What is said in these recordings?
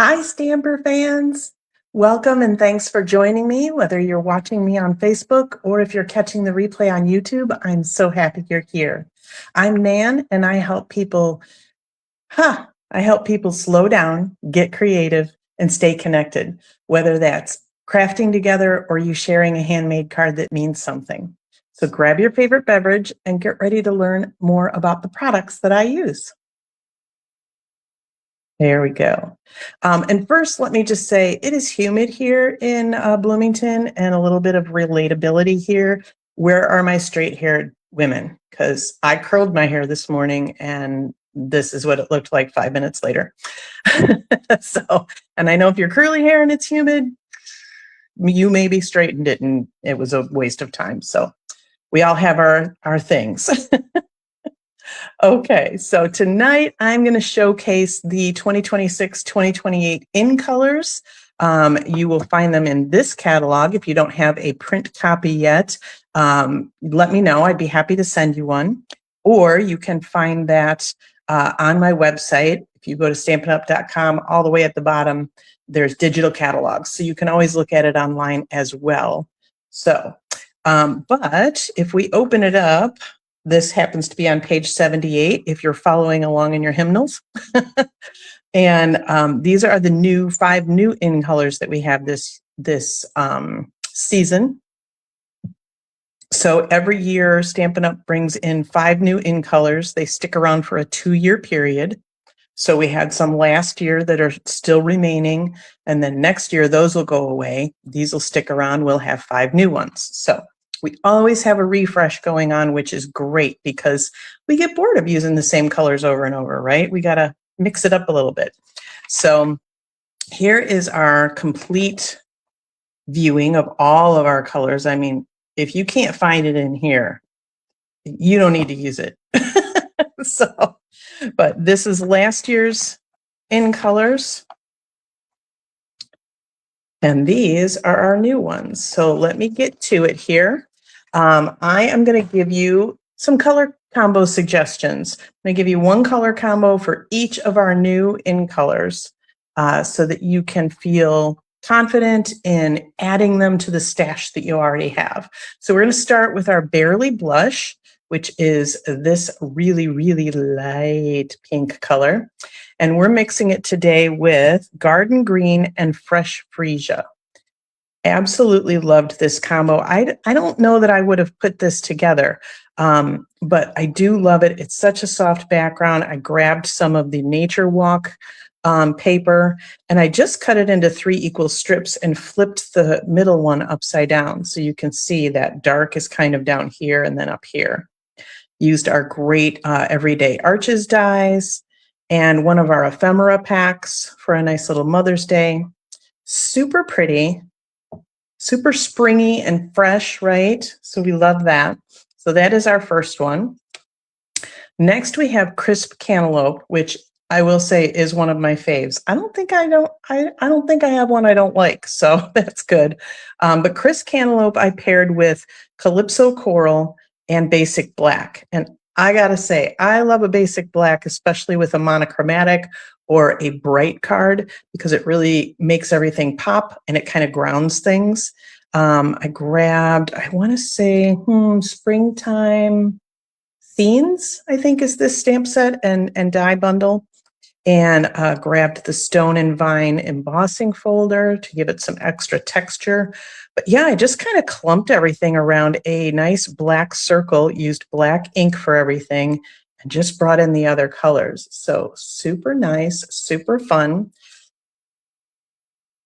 Hi, Stamper fans. Welcome and thanks for joining me, whether you're watching me on Facebook or if you're catching the replay on YouTube. I'm so happy you're here. I'm Nan and I help people slow down, get creative, and stay connected, whether that's crafting together or you sharing a handmade card that means something. So grab your favorite beverage and get ready to learn more about the products that I use. There we go. And first, let me just say it is humid here in Bloomington and a little bit of relatability here. Where are my straight-haired women? Because I curled my hair this morning and this is what it looked like 5 minutes later. And I know if you're curly hair and it's humid, you maybe straightened it and it was a waste of time. So we all have our things. Okay, so tonight I'm going to showcase the 2026-2028 in colors. You will find them in this catalog. If you don't have a print copy yet, let me know. I'd be happy to send you one. Or you can find that on my website. If you go to stampinup.com, all the way at the bottom, there's digital catalogs. So you can always look at it online as well. So, but if we open it up, this happens to be on page 78 if you're following along in your hymnals. And these are the 5 new in colors that we have this season. So every year, Stampin' Up! Brings in 5 new in colors. They stick around for a 2-year period. So we had some last year that are still remaining. And then next year, those will go away. These will stick around. We'll have 5 new ones. So we always have a refresh going on, which is great because we get bored of using the same colors over and over, right? We got to mix it up a little bit. So here is our complete viewing of all of our colors. I mean, if you can't find it in here, you don't need to use it. But this is last year's in colors. And these are our new ones. So let me get to it here. I am going to give you some color combo suggestions. I'm going to give you one color combo for each of our new in colors so that you can feel confident in adding them to the stash that you already have. So we're going to start with our Barely Blush, which is this really, really light pink color. And we're mixing it today with Garden Green and Fresh Freesia. Absolutely loved this combo. I don't know that I would have put this together, but I do love it. It's such a soft background. I grabbed some of the Nature Walk paper and I just cut it into 3 equal strips and flipped the middle one upside down. So you can see that dark is kind of down here and then up here. Used our great Everyday Arches dies and one of our ephemera packs for a nice little Mother's Day. Super pretty. Super springy and fresh, right? So we love that. So that is our first one. Next, we have Crisp Cantaloupe, which I will say is one of my faves. I don't think I have one I don't like, so that's good. But Crisp Cantaloupe I paired with Calypso Coral and Basic Black. And I gotta say, I love a Basic Black, especially with a monochromatic or a bright card, because it really makes everything pop and it kind of grounds things. I grabbed, I want to say, Springtime Scenes, I think is this stamp set and die bundle. And grabbed the Stone and Vine embossing folder to give it some extra texture. But yeah, I just kind of clumped everything around a nice black circle, used black ink for everything, and just brought in the other colors. So super nice, super fun.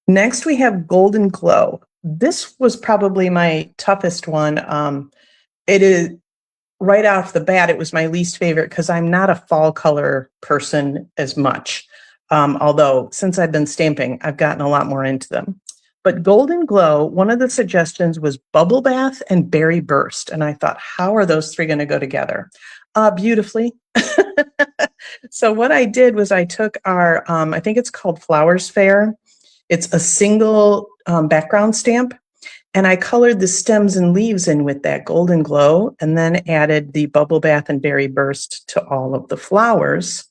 Next, we have Golden Glow. This was probably my toughest one. It is right off the bat, it was my least favorite because I'm not a fall color person as much. Although since I've been stamping, I've gotten a lot more into them. But Golden Glow, one of the suggestions was Bubble Bath and Berry Burst. And I thought, how are those 3 going to go together? Beautifully. So what I did was I took our, I think it's called Flowers Fair. It's a single background stamp. And I colored the stems and leaves in with that Golden Glow and then added the Bubble Bath and Berry Burst to all of the flowers.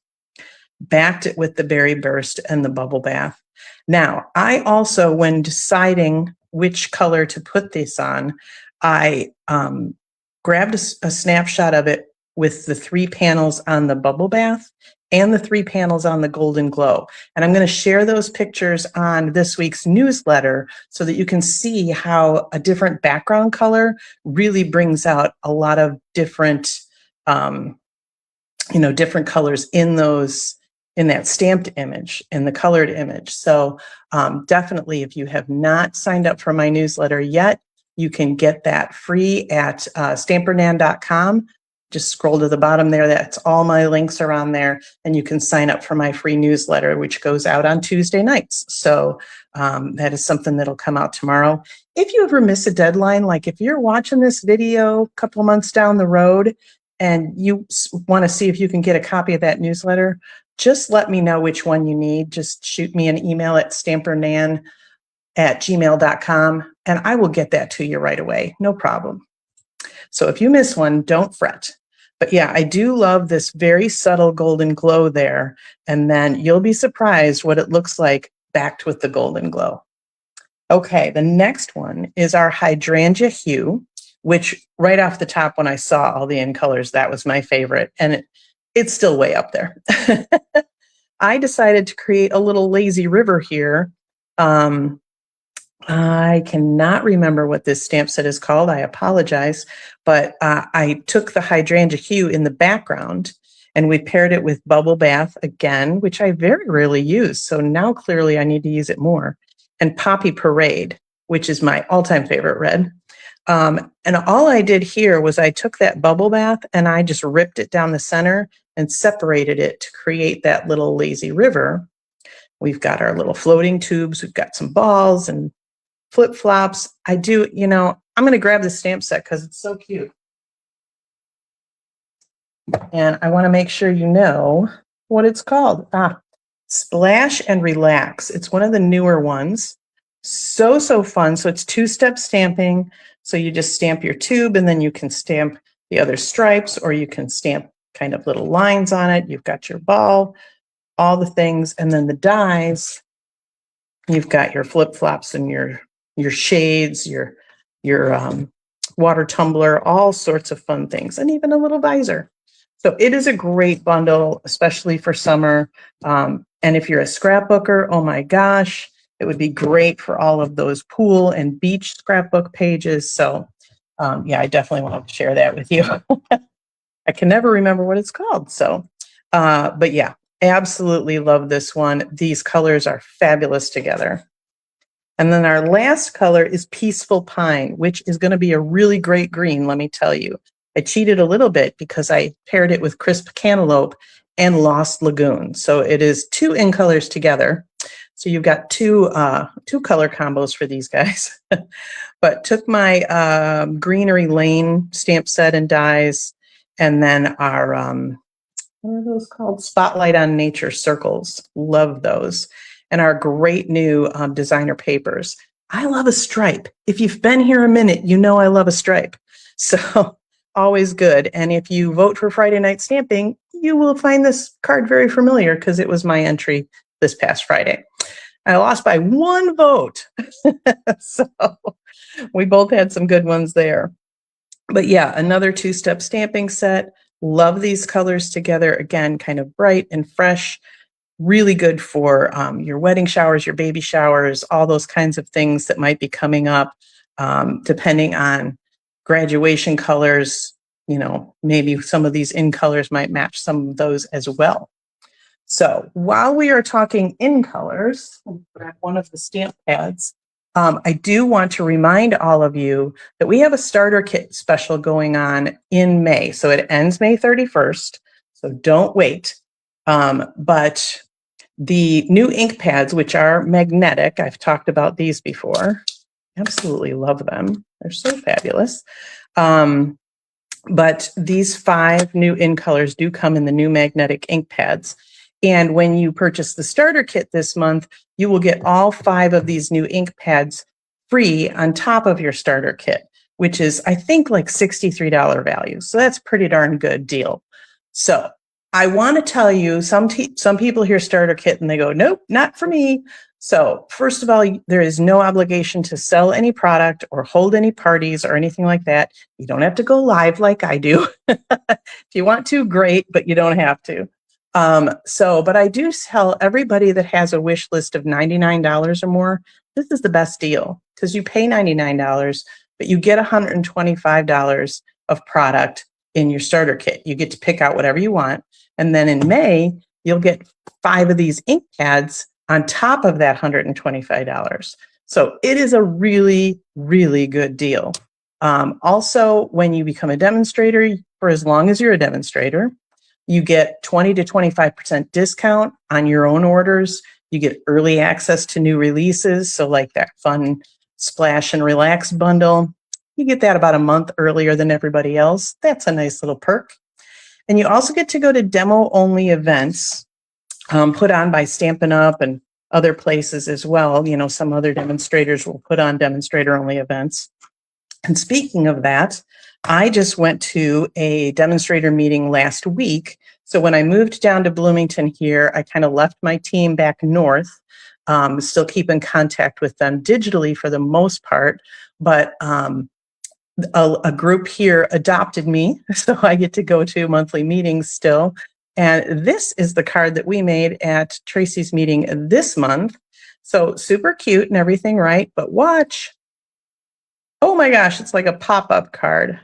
Backed it with the Berry Burst and the Bubble Bath. Now, I also, when deciding which color to put this on, I grabbed a snapshot of it with the 3 panels on the bubble bath and the 3 panels on the golden glow. And I'm going to share those pictures on this week's newsletter so that you can see how a different background color really brings out a lot of different, different colors in that stamped image, in the colored image. So definitely, if you have not signed up for my newsletter yet, you can get that free at stampernan.com. Just scroll to the bottom there. That's all my links are on there. And you can sign up for my free newsletter, which goes out on Tuesday nights. So that is something that'll come out tomorrow. If you ever miss a deadline, like if you're watching this video a couple of months down the road and you want to see if you can get a copy of that newsletter, just let me know which one you need. Just shoot me an email at stampernan@gmail.com and I will get that to you right away. No problem. So if you miss one, don't fret. But yeah, I do love this very subtle golden glow there. And then you'll be surprised what it looks like backed with the golden glow. Okay, the next one is our hydrangea hue, which right off the top, when I saw all the in colors, that was my favorite. And it's still way up there. I decided to create a little lazy river here. I cannot remember what this stamp set is called. I apologize. But I took the hydrangea hue in the background and we paired it with Bubble Bath again, which I very rarely use. So now clearly I need to use it more. And Poppy Parade, which is my all-time favorite red. And all I did here was I took that Bubble Bath and I just ripped it down the center and separated it to create that little lazy river. We've got our little floating tubes. We've got some balls and flip-flops. I'm going to grab the stamp set because it's so cute. And I want to make sure you know what it's called. Splash and Relax. It's one of the newer ones. So fun. So it's 2-step stamping. So you just stamp your tube and then you can stamp the other stripes, or you can stamp kind of little lines on it. You've got your ball, all the things, and then the dies. You've got your flip-flops and your shades, your water tumbler, all sorts of fun things, and even a little visor. So it is a great bundle, especially for summer. And if you're a scrapbooker, oh my gosh, it would be great for all of those pool and beach scrapbook pages. So yeah, I definitely want to share that with you. I can never remember what it's called. So, but yeah, absolutely love this one. These colors are fabulous together. And then our last color is Peaceful Pine, which is going to be a really great green, let me tell you. I cheated a little bit because I paired it with Crisp Cantaloupe and Lost Lagoon. So it is 2 in colors together. So you've got two color combos for these guys. But took my Greenery Lane stamp set and dies, and then our, what are those called? Spotlight on Nature circles. Love those. And our great new designer papers. I love a stripe. If you've been here a minute, you know I love a stripe. So always good. And if you vote for Friday Night Stamping, you will find this card very familiar because it was my entry this past Friday. I lost by 1 vote. So we both had some good ones there. But yeah, another 2-step stamping set. Love these colors together. Again, kind of bright and fresh. Really good for your wedding showers, your baby showers, all those kinds of things that might be coming up, depending on graduation colors. Maybe some of these in colors might match some of those as well. So while we are talking in colors, I'll grab one of the stamp pads. I do want to remind all of you that we have a starter kit special going on in May. So it ends May 31st. So don't wait. But the new ink pads, which are magnetic, I've talked about these before. Absolutely love them. They're so fabulous. But these 5 new in colors do come in the new magnetic ink pads. And when you purchase the starter kit this month, you will get all 5 of these new ink pads free on top of your starter kit, which is, I think, like $63 value. So that's a pretty darn good deal. So I want to tell you, some people hear starter kit and they go, nope, not for me. So first of all, there is no obligation to sell any product or hold any parties or anything like that. You don't have to go live like I do. If you want to, great, but you don't have to. But I do tell everybody that has a wish list of $99 or more, this is the best deal because you pay $99, but you get $125 of product in your starter kit. You get to pick out whatever you want. And then in May, you'll get 5 of these ink pads on top of that $125. So it is a really, really good deal. Also, when you become a demonstrator, for as long as you're a demonstrator, you get 20 to 25% discount on your own orders. You get early access to new releases. So like that fun Splash and Relax bundle, you get that about a month earlier than everybody else. That's a nice little perk. And you also get to go to demo-only events put on by Stampin' Up! And other places as well. You know, some other demonstrators will put on demonstrator-only events. And speaking of that, I just went to a demonstrator meeting last week. So when I moved down to Bloomington here, I kind of left my team back north, still keep in contact with them digitally for the most part, but a group here adopted me, so I get to go to monthly meetings still. And this is the card that we made at Tracy's meeting this month. So super cute and everything, right? But watch. Oh my gosh, it's like a pop-up card.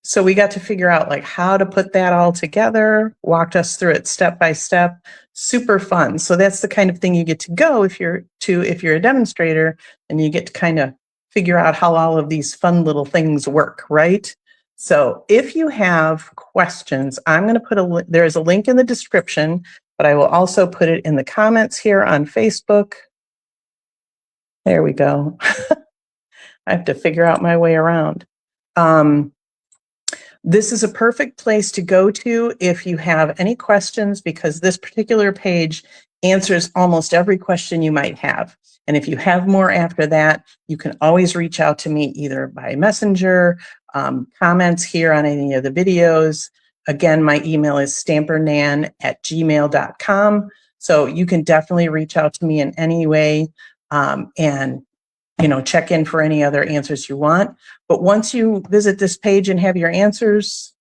So we got to figure out like how to put that all together, walked us through it step by step. Super fun. So that's the kind of thing you get to go if you're a demonstrator, and you get to kind of figure out how all of these fun little things work, right? So if you have questions, I'm going to put there is a link in the description, but I will also put it in the comments here on Facebook. There we go. I have to figure out my way around. This is a perfect place to go to if you have any questions, because this particular page answers almost every question you might have. And if you have more after that, you can always reach out to me either by Messenger, comments here on any of the videos. Again, my email is stampernan@gmail.com. So you can definitely reach out to me in any way and check in for any other answers you want. But once you visit this page and have your answers,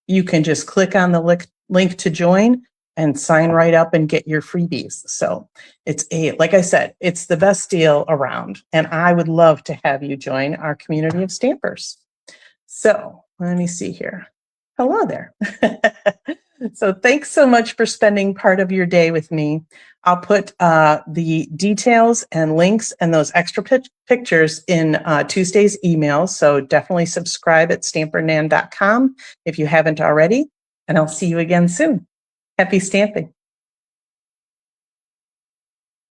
you can just click on the link to join and sign right up and get your freebies. So like I said, it's the best deal around. And I would love to have you join our community of stampers. So let me see here. Hello there. So thanks so much for spending part of your day with me. I'll put the details and links and those extra pictures in Tuesday's email. So definitely subscribe at stampernan.com if you haven't already. And I'll see you again soon. Happy stamping.